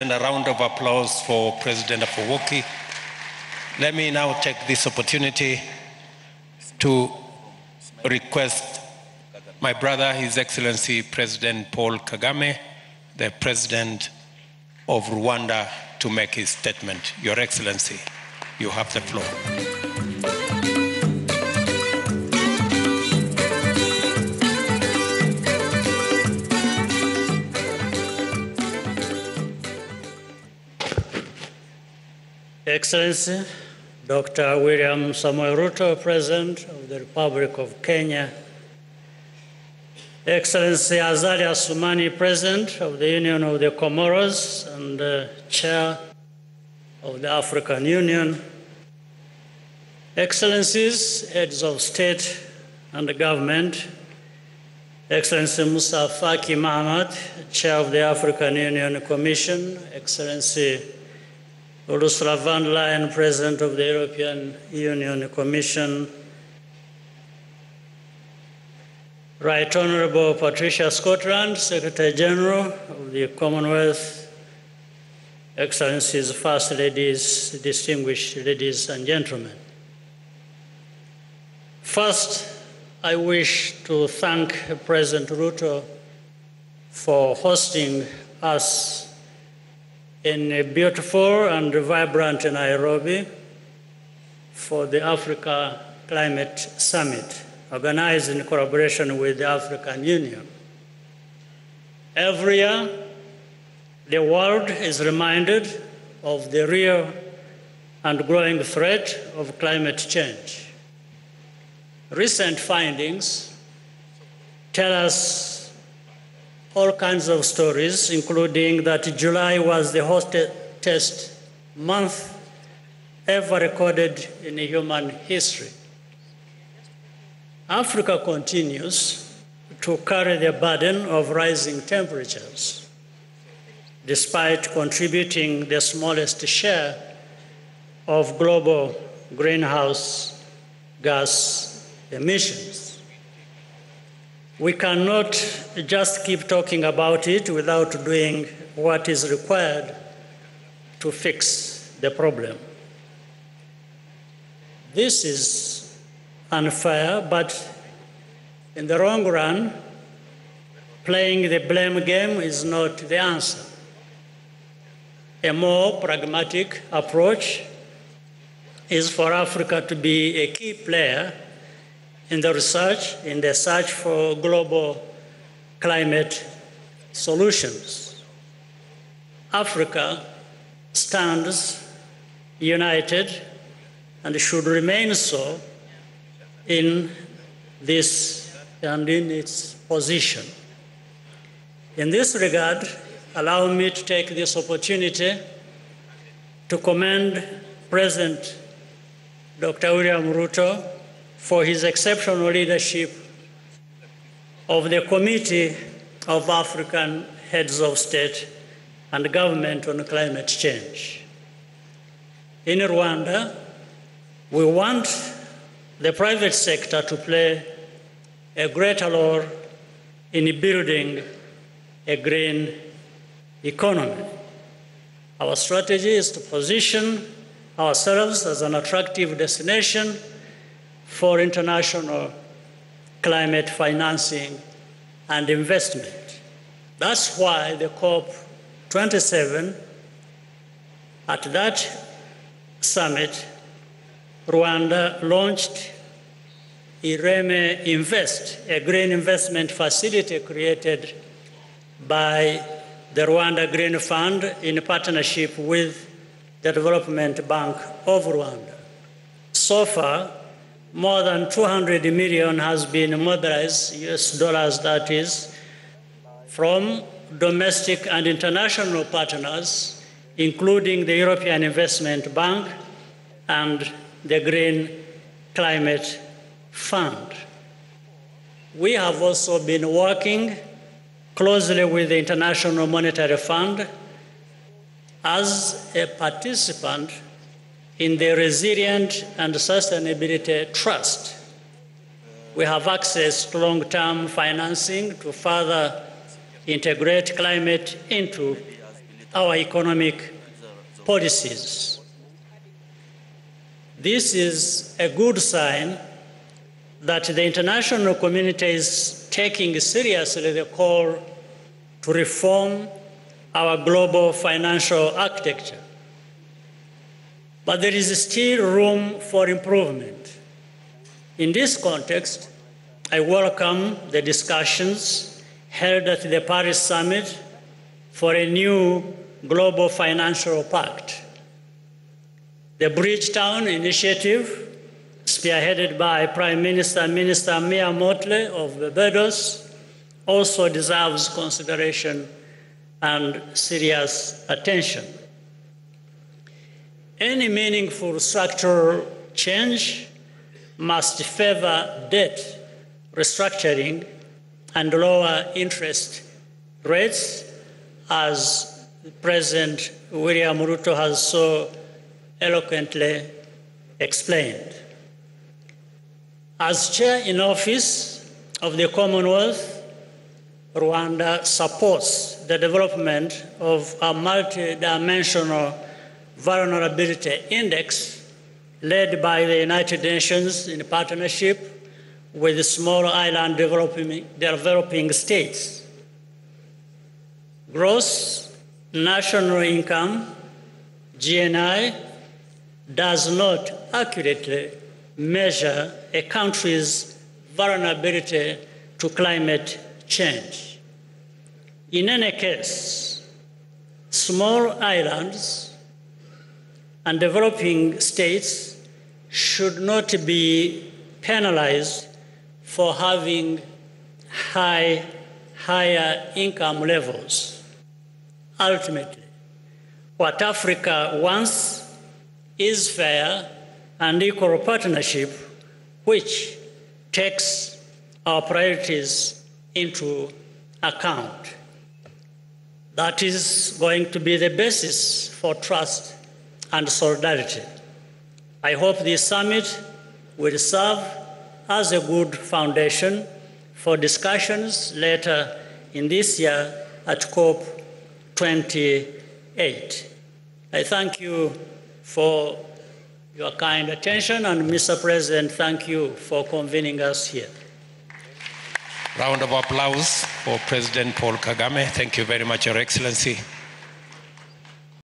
And a round of applause for President Afwerki. Let me now take this opportunity to request my brother, His Excellency President Paul Kagame, the President of Rwanda, to make his statement. Your Excellency, you have the floor. Excellency, Dr. William Samoei Ruto, President of the Republic of Kenya, Excellency Azali Assoumani, President of the Union of the Comoros and Chair of the African Union, Excellencies, Heads of State and Government, Excellency Musa Faki Mahamat, Chair of the African Union Commission, Excellency Ursula von der Leyen, President of the European Union Commission, Right Honourable Patricia Scotland, Secretary General of the Commonwealth, Excellencies, First Ladies, distinguished ladies and gentlemen. First, I wish to thank President Ruto for hosting us in a beautiful and vibrant Nairobi for the Africa Climate Summit, organized in collaboration with the African Union. Every year, the world is reminded of the real and growing threat of climate change. Recent findings tell us all kinds of stories, including that July was the hottest month ever recorded in human history. Africa continues to carry the burden of rising temperatures, despite contributing the smallest share of global greenhouse gas emissions. We cannot just keep talking about it without doing what is required to fix the problem. This is unfair, but in the long run, playing the blame game is not the answer. A more pragmatic approach is for Africa to be a key player in the search for global climate solutions. Africa stands united and should remain so in this and in its position. In this regard, allow me to take this opportunity to commend President Dr. William Ruto for his exceptional leadership of the Committee of African Heads of State and Government on Climate Change. In Rwanda, we want the private sector to play a greater role in building a green economy. Our strategy is to position ourselves as an attractive destination for international climate financing and investment. That's why the COP27, at that summit, Rwanda launched IREME Invest, a green investment facility created by the Rwanda Green Fund in partnership with the Development Bank of Rwanda. So far, more than 200 million has been mobilized, US dollars that is, from domestic and international partners, including the European Investment Bank and the Green Climate Fund. We have also been working closely with the International Monetary Fund as a participant in the Resilient and Sustainability Trust. We have access to long-term financing to further integrate climate into our economic policies. This is a good sign that the international community is taking seriously the call to reform our global financial architecture. But there is still room for improvement. In this context, I welcome the discussions held at the Paris Summit for a new global financial pact. The Bridgetown Initiative, spearheaded by Prime Minister Mia Mottley of Barbados, also deserves consideration and serious attention. Any meaningful structural change must favor debt restructuring and lower interest rates, as President William Ruto has so eloquently explained. As chair in office of the Commonwealth, Rwanda supports the development of a multi-dimensional vulnerability index led by the United Nations in partnership with small island developing states. Gross national income, GNI, does not accurately measure a country's vulnerability to climate change. In any case, small islands and developing states should not be penalized for having higher income levels. Ultimately, what Africa wants is fair and equal partnership, which takes our priorities into account. That is going to be the basis for trust and solidarity. I hope this summit will serve as a good foundation for discussions later in this year at COP28. I thank you for your kind attention, and Mr. President, thank you for convening us here. Round of applause for President Paul Kagame. Thank you very much, Your Excellency.